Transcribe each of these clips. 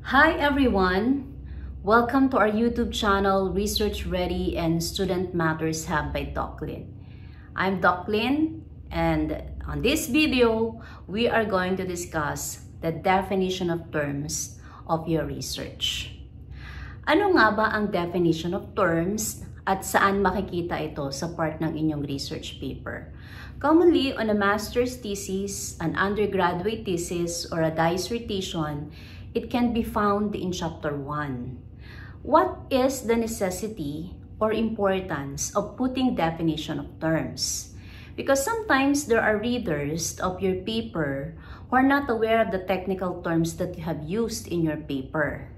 Hi everyone! Welcome to our YouTube channel, Research Ready and Student Matters Hub by Doc Lynn. I'm Doc Lynn, and on this video, we are going to discuss the definition of terms of your research. Ano nga ba ang definition of terms at saan makikita ito sa part ng inyong research paper? Commonly, on a master's thesis, an undergraduate thesis, or a dissertation, it can be found in Chapter 1. What is the necessity or importance of putting definition of terms? Because sometimes there are readers of your paper who are not aware of the technical terms that you have used in your paper.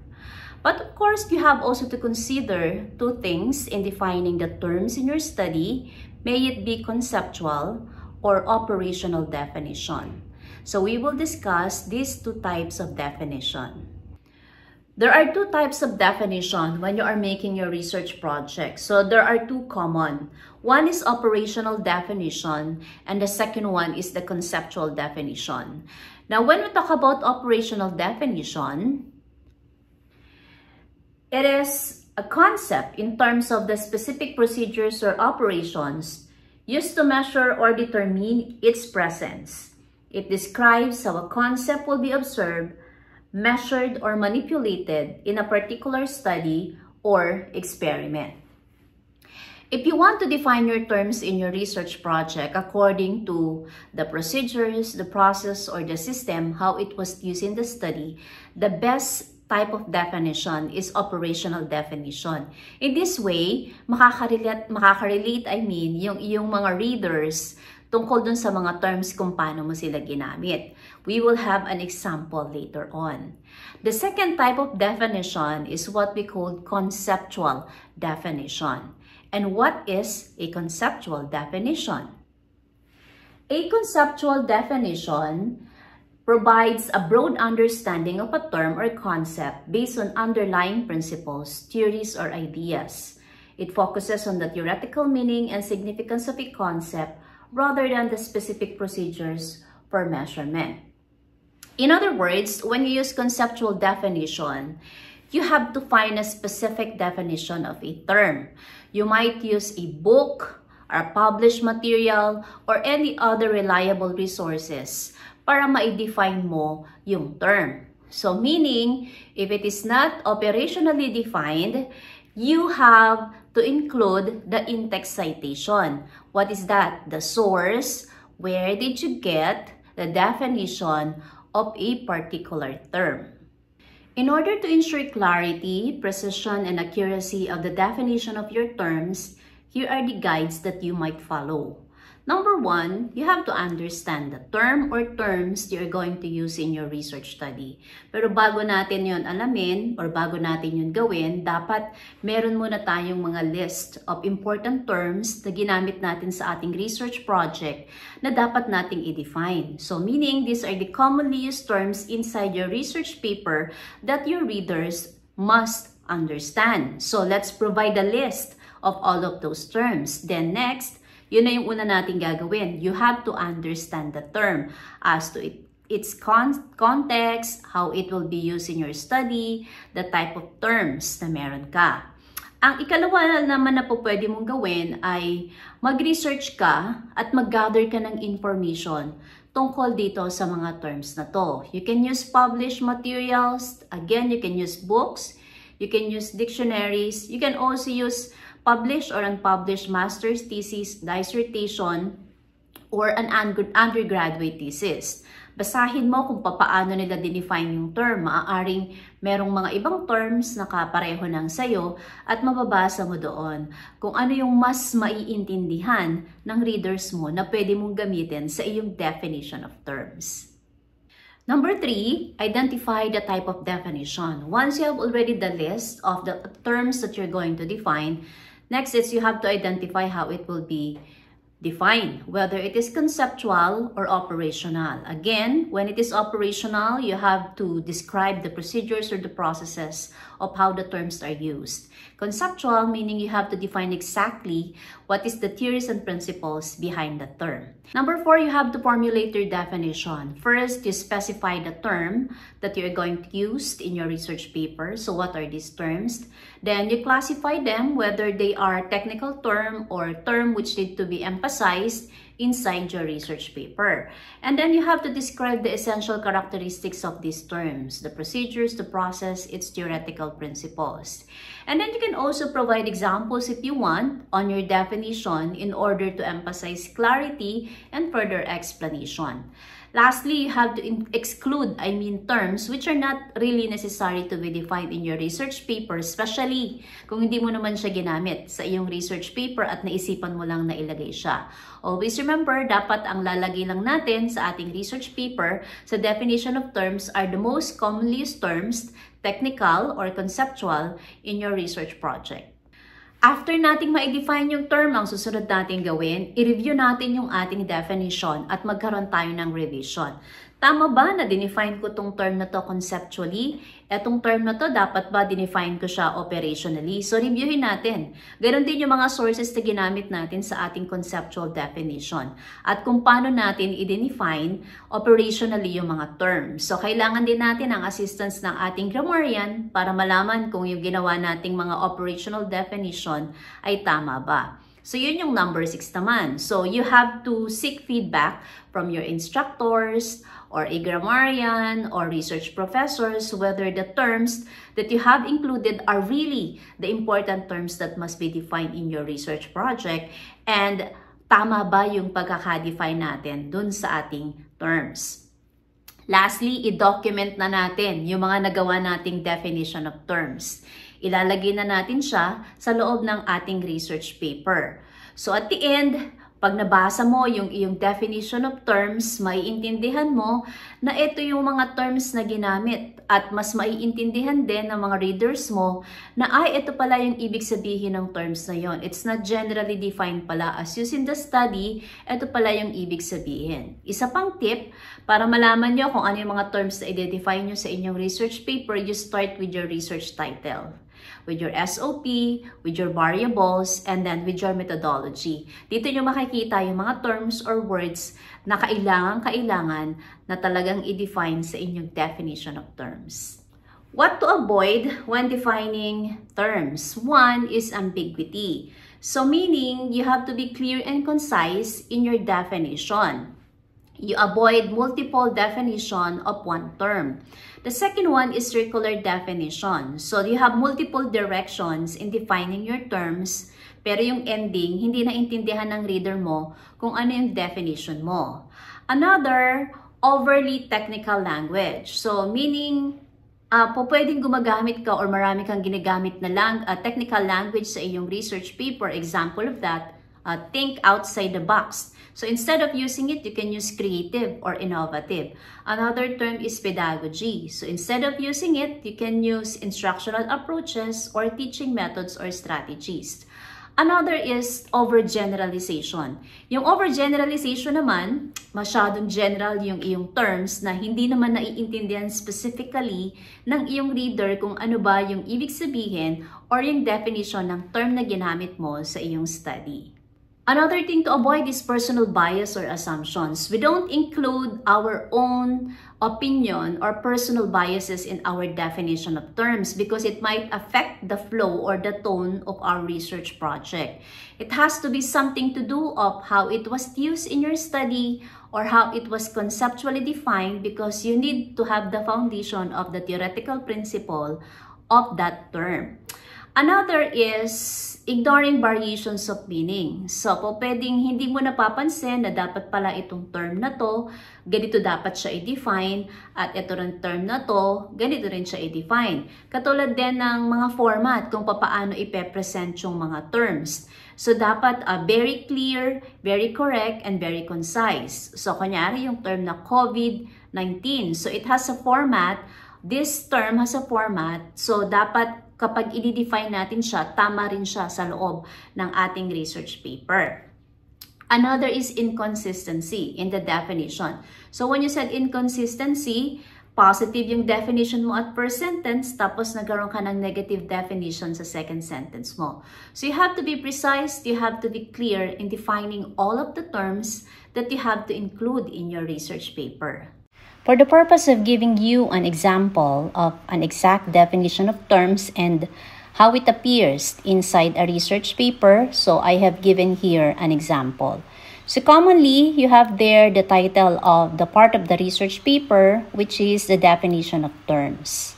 But of course, you have also to consider two things in defining the terms in your study, may it be conceptual or operational definition. So we will discuss these two types of definition. There are two types of definition when you are making your research project. So there are two common. One is operational definition and the second one is the conceptual definition. Now when we talk about operational definition, it is a concept in terms of the specific procedures or operations used to measure or determine its presence. It describes how a concept will be observed, measured, or manipulated in a particular study or experiment. If you want to define your terms in your research project according to the procedures, the process, or the system, how it was used in the study, the best type of definition is operational definition. In this way, makaka-relate yung iyong mga readers tungkol dun sa mga terms kung paano mo sila ginamit. We will have an example later on. The second type of definition is what we call conceptual definition. And what is a conceptual definition? A conceptual definition provides a broad understanding of a term or concept based on underlying principles, theories, or ideas. It focuses on the theoretical meaning and significance of a concept rather than the specific procedures for measurement. In other words, when you use conceptual definition, you have to find a specific definition of a term. You might use a book, or published material, or any other reliable resources para ma-define mo yung term. So meaning, if it is not operationally defined, you have to include the in-text citation. What is that? The source. Where did you get the definition of a particular term? In order to ensure clarity, precision, and accuracy of the definition of your terms, here are the guides that you might follow. Number one, you have to understand the term or terms you're going to use in your research study. Pero bago natin yon alamin or bago natin yon gawin, dapat meron muna tayong mga list of important terms na ginamit natin sa ating research project na dapat nating i-define. So meaning, these are the commonly used terms inside your research paper that your readers must understand. So let's provide a list of all of those terms. Then next, yun na yung una natin gagawin. You have to understand the term as to its context, how it will be used in your study, the type of terms na meron ka. Ang ikalawa naman na po pwede mong gawin ay mag-research ka at mag-gather ka ng information tungkol dito sa mga terms na to. You can use published materials. Again, you can use books. You can use dictionaries. You can also use published or unpublished master's thesis, dissertation, or an undergraduate thesis. Basahin mo kung paano nila dinefine yung term. Maaaring merong mga ibang terms na kapareho ng sayo at mababasa mo doon kung ano yung mas maiintindihan ng readers mo na pwede mong gamitin sa iyong definition of terms. Number 3, identify the type of definition. Once you have already the list of the terms that you're going to define, next is you have to identify how it will be define whether it is conceptual or operational. Again, when it is operational, you have to describe the procedures or the processes of how the terms are used. Conceptual, meaning you have to define exactly what is the theories and principles behind the term. Number 4, you have to formulate your definition. First, you specify the term that you're going to use in your research paper. So what are these terms? Then you classify them, whether they are technical term or term which need to be emphasized inside your research paper. And then you have to describe the essential characteristics of these terms, the procedures, the process, its theoretical principles. And then you can also provide examples if you want on your definition in order to emphasize clarity and further explanation. Lastly, you have to exclude, terms which are not really necessary to be defined in your research paper, especially kung hindi mo naman siya ginamit sa iyong research paper at naisipan mo lang na ilagay siya. Always remember, dapat ang lalagay lang natin sa ating research paper sa definition of terms are the most commonly used terms, technical or conceptual, in your research project. After nating ma-define yung term, ang susunod natin gawin, i-review natin yung ating definition at magkaroon tayo ng revision. Tama ba na dinefine ko tong term na to conceptually? Etong term na to, dapat ba dinefine ko siya operationally? So, reviewin natin. Ganon din yung mga sources na ginamit natin sa ating conceptual definition. At kung paano natin i-define operationally yung mga terms. So, kailangan din natin ang assistance ng ating grammarian para malaman kung yung ginawa nating mga operational definition ay tama ba. So, yun yung number 6 naman. So, you have to seek feedback from your instructors or a grammarian or research professors whether the terms that you have included are really the important terms that must be defined in your research project and tama ba yung pagkaka-define natin dun sa ating terms. Lastly, i-document na natin yung mga nagawa nating definition of terms. Ilalagay na natin siya sa loob ng ating research paper. So at the end, pag nabasa mo yung iyong definition of terms, maiintindihan mo na ito yung mga terms na ginamit at mas maiintindihan din ng mga readers mo na ito pala yung ibig sabihin ng terms na yon. It's not generally defined pala as used in the study, ito pala yung ibig sabihin. Isa pang tip, para malaman nyo kung ano yung mga terms na i-define nyo sa inyong research paper, you start with your research title, with your SOP, with your variables, and then with your methodology. Dito nyo makikita yung mga terms or words na kailangan na talagang i-define sa inyong definition of terms. What to avoid when defining terms? One is ambiguity. So meaning, you have to be clear and concise in your definition. You avoid multiple definition of one term. The second one is circular definition. So you have multiple directions in defining your terms, pero yung ending, hindi naintindihan ng reader mo kung ano yung definition mo. Another, overly technical language. So meaning, pwedeng gumagamit ka or marami kang ginagamit na technical language sa iyong research paper. Example of that, think outside the box. So instead of using it, you can use creative or innovative. Another term is pedagogy. So instead of using it, you can use instructional approaches or teaching methods or strategies. Another is overgeneralization. Yung overgeneralization naman, masyadong general yung iyong terms na hindi naman naiintindihan specifically ng iyong reader kung ano ba yung ibig sabihin or yung definition ng term na ginamit mo sa iyong study. Another thing to avoid is personal bias or assumptions. We don't include our own opinion or personal biases in our definition of terms because it might affect the flow or the tone of our research project. It has to be something to do of how it was used in your study or how it was conceptually defined because you need to have the foundation of the theoretical principle of that term. Another is ignoring variations of meaning. So, pwedeng hindi mo napapansin na dapat pala itong term na to, ganito dapat siya i-define, at ito rin term na to, ganito rin siya i-define. Katulad din ng mga format kung paano ipepresent yung mga terms. So, dapat very clear, very correct, and very concise. So, kunyari yung term na COVID-19. So, it has a format. This term has a format. So, dapat kapag i-define natin siya, tama rin siya sa loob ng ating research paper. Another is inconsistency in the definition. So when you said inconsistency, positive yung definition mo at first sentence, tapos nagkaroon ka ng negative definition sa second sentence mo. So you have to be precise, you have to be clear in defining all of the terms that you have to include in your research paper. For the purpose of giving you an example of an exact definition of terms and how it appears inside a research paper, so I have given here an example. So commonly, you have there the title of the part of the research paper, which is the definition of terms.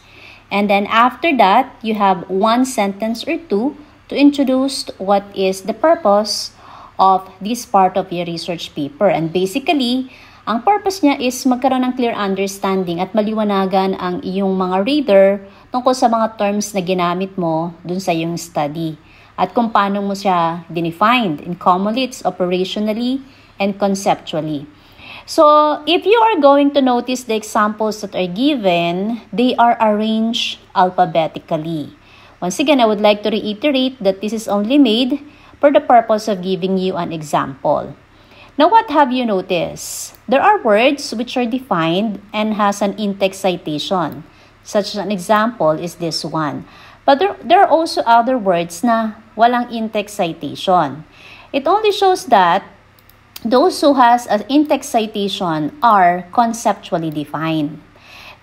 And then after that, you have one sentence or two to introduce what is the purpose of this part of your research paper. And basically, ang purpose niya is magkaroon ng clear understanding at maliwanagan ang iyong mga reader tungkol sa mga terms na ginamit mo dun sa iyong study at kung paano mo siya defined. In commonly, it's operationally and conceptually. So, if you are going to notice the examples that are given, they are arranged alphabetically. Once again, I would like to reiterate that this is only made for the purpose of giving you an example. Now, what have you noticed? There are words which are defined and has an in-text citation. Such an example is this one. But there are also other words na walang in-text citation. It only shows that those who has an in-text citation are conceptually defined.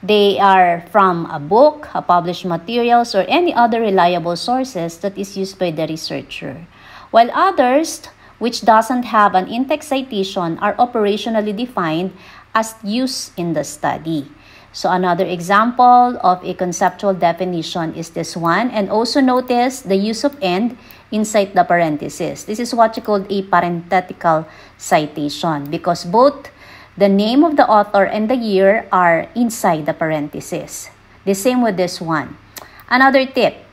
They are from a book, a published materials, or any other reliable sources that is used by the researcher. While others, which doesn't have an in-text citation, are operationally defined as used in the study. So another example of a conceptual definition is this one. And also notice the use of and inside the parenthesis. This is what you call a parenthetical citation because both the name of the author and the year are inside the parenthesis. The same with this one. Another tip.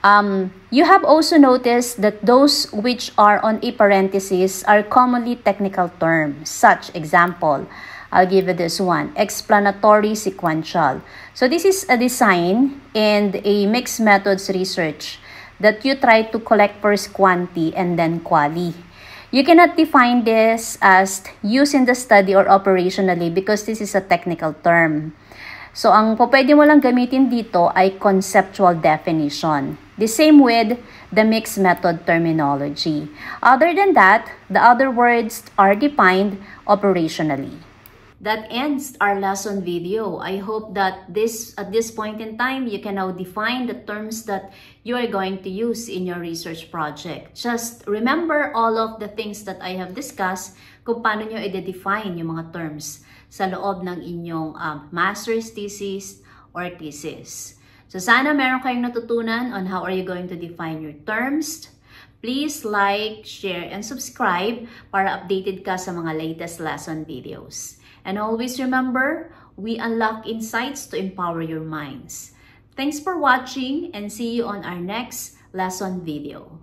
You have also noticed that those which are on a parenthesis are commonly technical terms. Such example, I'll give you this one, explanatory sequential. So this is a design and a mixed methods research that you try to collect first quanti and then quali. You cannot define this as used in the study or operationally because this is a technical term. So, ang pwede mo lang gamitin dito ay conceptual definition. The same with the mixed method terminology. Other than that, the other words are defined operationally. That ends our lesson video. I hope that at this point in time, you can now define the terms that you are going to use in your research project. Just remember all of the things that I have discussed kung paano nyo i-define yung mga terms sa loob ng inyong master's thesis or thesis. So sana meron kayong natutunan on how are you going to define your terms. Please like, share, and subscribe para updated ka sa mga latest lesson videos. And always remember, we unlock insights to empower your minds. Thanks for watching and see you on our next lesson video.